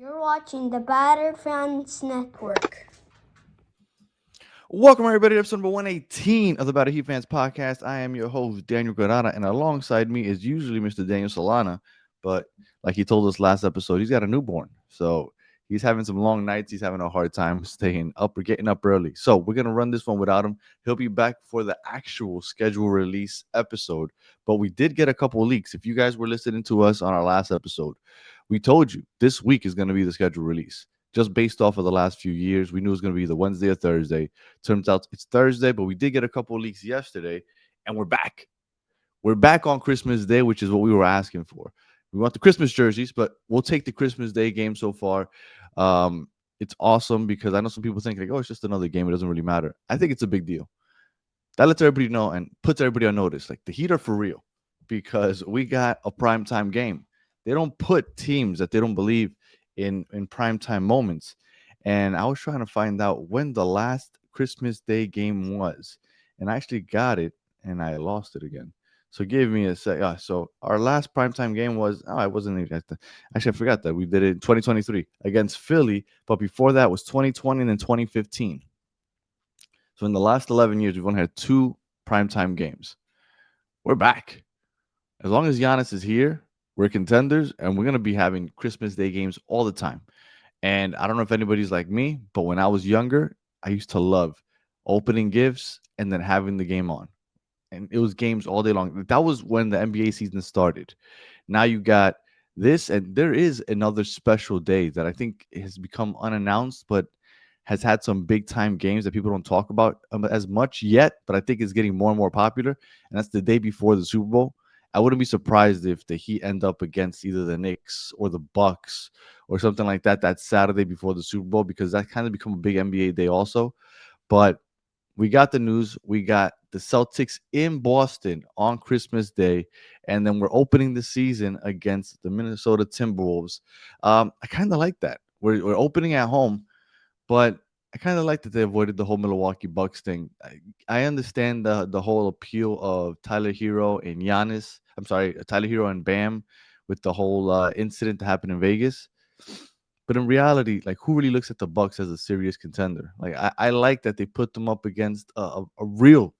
You're watching the Battered Fans Network. Welcome, everybody, to episode number 118 of the Battered Heat Fans podcast. I am your host, Daniel Guerrara, and alongside me is usually Mr. Daniel Solana. But like he told us last episode, he's got a newborn. So he's having some long nights. He's having a hard time staying up or getting up early. So we're going to run this one without him. He'll be back for the actual schedule release episode. But we did get a couple of leaks. If you guys were listening to us on our last episode, we told you this week is going to be the schedule release. Just based off of the last few years, we knew it was going to be the Wednesday or Thursday. Turns out it's Thursday, but we did get a couple of leaks yesterday, and we're back. We're back on Christmas Day, which is what we were asking for. We want the Christmas jerseys, but we'll take the Christmas Day game so far. It's awesome because I know some people think like, oh, it's just another game. It doesn't really matter. I think it's a big deal. That lets everybody know and puts everybody on notice. Like the Heat are for real because we got a primetime game. They don't put teams that they don't believe in primetime moments. And I was trying to find out when the last Christmas Day game was. And I actually got it and I lost it again. So give me a sec. So our last primetime game was, I wasn't even at the, actually, I forgot that we did it in 2023 against Philly. But before that was 2020 and then 2015. So in the last 11 years, we've only had two primetime games. We're back. As long as Giannis is here, we're contenders, and we're going to be having Christmas Day games all the time. And I don't know if anybody's like me, but when I was younger, I used to love opening gifts and then having the game on. And it was games all day long. That was when the NBA season started. Now you got this, and there is another special day that I think has become unannounced, but has had some big time games that people don't talk about as much yet, but I think it's getting more and more popular. And that's the day before the Super Bowl. I wouldn't be surprised if the Heat end up against either the Knicks or the Bucks or something like that that Saturday before the Super Bowl because that kind of become a big NBA day also. But we got the news. We got the Celtics in Boston on Christmas Day, and then we're opening the season against the Minnesota Timberwolves. I kind of like that. We're opening at home, but I kind of like that they avoided the whole Milwaukee Bucks thing. I understand the whole appeal of Tyler Hero and Giannis. I'm sorry, Tyler Hero and Bam, with the whole incident that happened in Vegas. But in reality, like who really looks at the Bucks as a serious contender? Like I like that they put them up against a real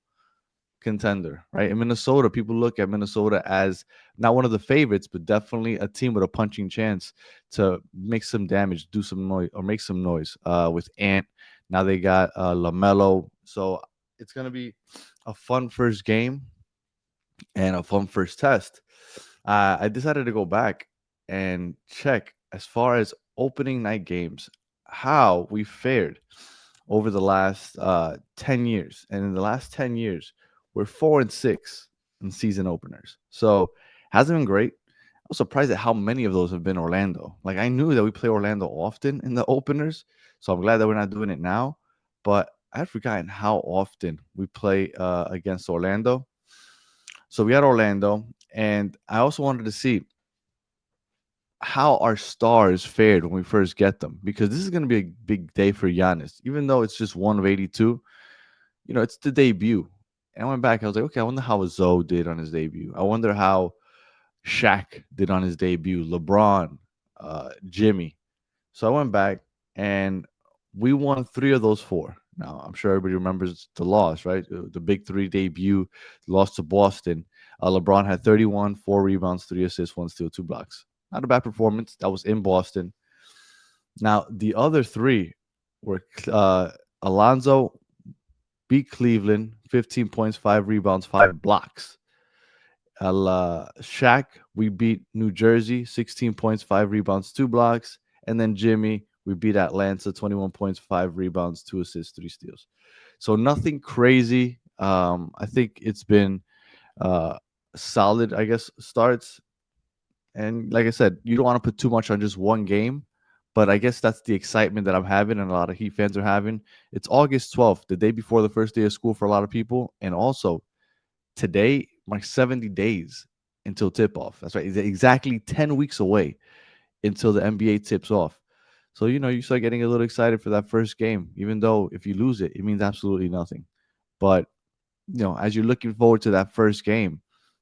contender, right? In Minnesota, people look at Minnesota as not one of the favorites, but definitely a team with a punching chance to make some damage, do some noise, or make some noise. With Ant, now they got Lamelo, so it's gonna be a fun first game and a fun first test. I decided to go back and check as far as opening night games how we fared over the last 10 years. And in the last 10 years, we're 4-6 in season openers. So hasn't been great. I was surprised at how many of those have been Orlando. Like I knew that we play Orlando often in the openers. So I'm glad that we're not doing it now. But I had forgotten how often we play against Orlando. So we had Orlando. And I also wanted to see how our stars fared when we first get them because this is going to be a big day for Giannis. Even though it's just one of 82, it's the debut. And I went back. I was like, okay, I wonder how Zoe did on his debut. I wonder how Shaq did on his debut. LeBron, Jimmy. So I went back and we won three of those four. Now I'm sure everybody remembers the loss, right? The big three debut lost to Boston. LeBron had 31, 4 rebounds, 3 assists, 1 steal, 2 blocks. Not a bad performance. That was in Boston. Now the other three were Alonzo beat Cleveland, 15 points, 5 rebounds, 5 blocks. Shaq, we beat New Jersey, 16 points, 5 rebounds, 2 blocks. And then Jimmy, we beat Atlanta, 21 points, 5 rebounds, 2 assists, 3 steals. So nothing crazy. I think it's been uh, solid, I guess, starts. And like I said, you don't want to put too much on just one game. But I guess that's the excitement that I'm having and a lot of Heat fans are having. It's August 12th, the day before the first day of school for a lot of people. And also, today marks 70 days until tip off. That's right. It's exactly 10 weeks away until the NBA tips off. So, you start getting a little excited for that first game, even though if you lose it, it means absolutely nothing. But, as you're looking forward to that first game,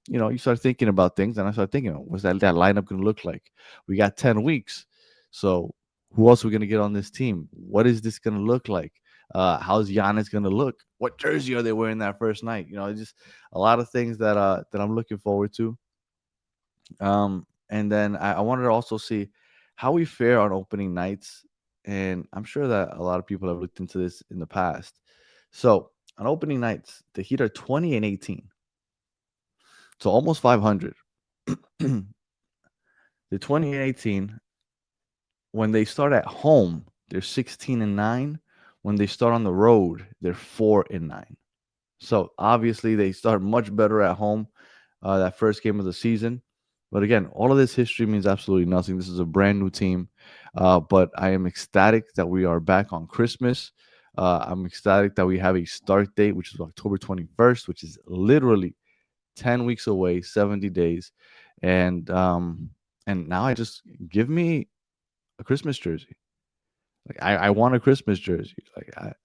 you start thinking about things. And I start thinking, what's that lineup going to look like? We got 10 weeks. So Who else are we gonna get on this team? What is this gonna look like? How's Giannis gonna look? What jersey are they wearing that first night? It's just a lot of things that I'm looking forward to. And then I wanted to also see how we fare on opening nights. And I'm sure that a lot of people have looked into this in the past. So on opening nights, the Heat are 20 and 18, so almost 500. The 20 and 18, when they start at home, they're 16 and 9. When they start on the road, they're 4 and 9. So obviously they start much better at home, that first game of the season. But again, all of this history means absolutely nothing. This is a brand new team. But I am ecstatic that we are back on Christmas. I'm ecstatic that we have a start date, which is October 21st, which is literally 10 weeks away, 70 days. And now I just give me a Christmas jersey. Like I want a Christmas jersey. Like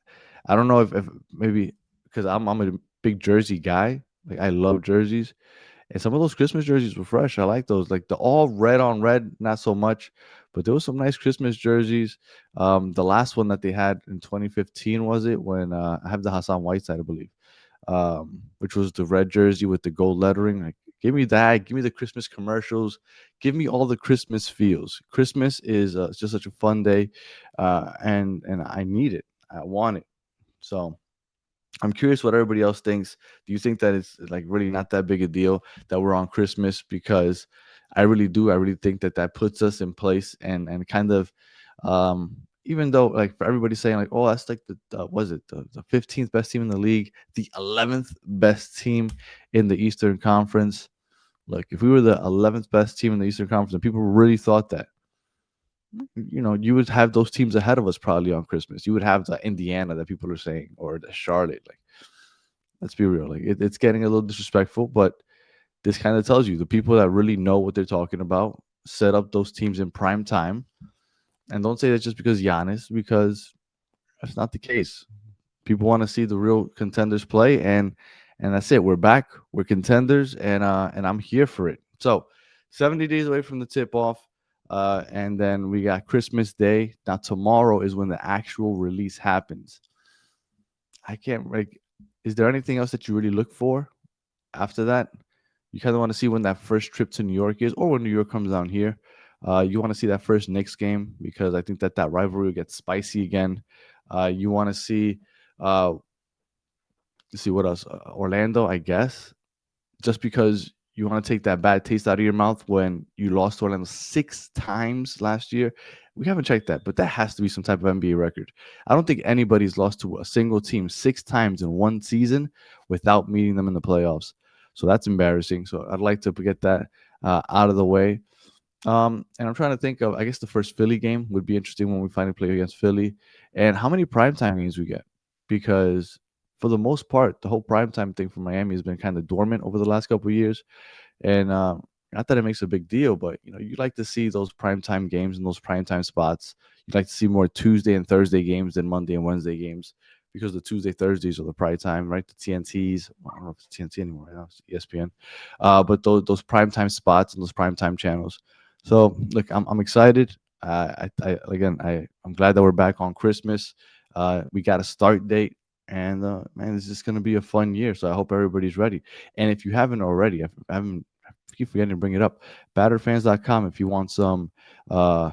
I don't know if maybe because I'm a big jersey guy. Like I love jerseys. And some of those Christmas jerseys were fresh. I like those. Like the all red on red, not so much. But there was some nice Christmas jerseys. The last one that they had in 2015 was it when I have the Hassan Whiteside, I believe, which was the red jersey with the gold lettering. Like, give me that. Give me the Christmas commercials. Give me all the Christmas feels. Christmas is it's just such a fun day, and I need it. I want it. So I'm curious what everybody else thinks. Do you think that it's like really not that big a deal that we're on Christmas? Because I really do. I really think that that puts us in place and kind of, even though like for everybody saying like, oh, that's like the was it the 15th best team in the league, the 11th best team in the Eastern Conference. Like if we were the 11th best team in the Eastern Conference and people really thought that, you would have those teams ahead of us probably on Christmas. You would have the Indiana that people are saying or the Charlotte. Like let's be real. Like it's getting a little disrespectful, but this kind of tells you the people that really know what they're talking about set up those teams in prime time. And don't say that just because Giannis, because that's not the case. People want to see the real contenders play, and that's it. We're back. We're contenders, and I'm here for it. So, 70 days away from the tip off, and then we got Christmas Day. Now tomorrow is when the actual release happens. I can't like. Is there anything else that you really look for after that? You kind of want to see when that first trip to New York is, or when New York comes down here. You want to see that first Knicks game because I think that rivalry will get spicy again. You want uh, to see what else? Orlando, I guess, just because you want to take that bad taste out of your mouth when you lost to Orlando 6 times last year. We haven't checked that, but that has to be some type of NBA record. I don't think anybody's lost to a single team 6 times in one season without meeting them in the playoffs. So that's embarrassing. So I'd like to get that out of the way. And I'm trying to think of, I guess the first Philly game would be interesting when we finally play against Philly, and how many primetime games we get. Because for the most part, the whole primetime thing for Miami has been kind of dormant over the last couple of years. And not that it makes a big deal, but you like to see those primetime games and those primetime spots. You'd like to see more Tuesday and Thursday games than Monday and Wednesday games because the Tuesday Thursdays are the prime time, right? The TNTs. Well, I don't know if it's TNT anymore. Right now it's ESPN. But those primetime spots and those primetime channels. So look, I'm excited. I'm glad that we're back on Christmas. We got a start date, and man, it's just gonna be a fun year. So I hope everybody's ready. And if you haven't already, I keep forgetting to bring it up. Batteredfans.com if you want some uh,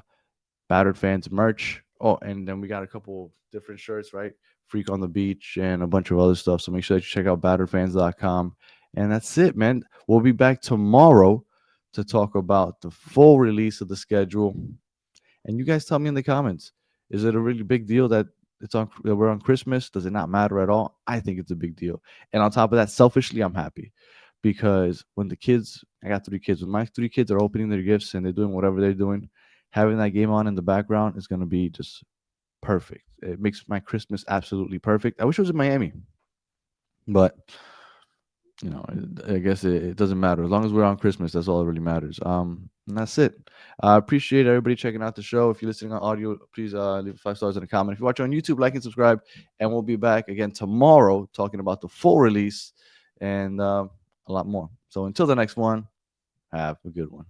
Battered Fans merch. Oh, and then we got a couple different shirts, right? Freak on the Beach and a bunch of other stuff. So make sure that you check out batteredfans.com. And that's it, man. We'll be back tomorrow to talk about the full release of the schedule. And you guys tell me in the comments, is it a really big deal that that we're on Christmas? Does it not matter at all? I think it's a big deal. And on top of that, selfishly, I'm happy because when I got 3 kids, when my 3 kids are opening their gifts and they're doing whatever they're doing, having that game on in the background is going to be just perfect. It makes my Christmas absolutely perfect. I wish it was in Miami, but I guess it doesn't matter as long as we're on Christmas. That's all that really matters. And that's it. I appreciate everybody checking out the show. If you're listening on audio, please leave 5 stars in a comment. If you're watching on YouTube, like and subscribe. And we'll be back again tomorrow talking about the full release and a lot more. So until the next one, have a good one.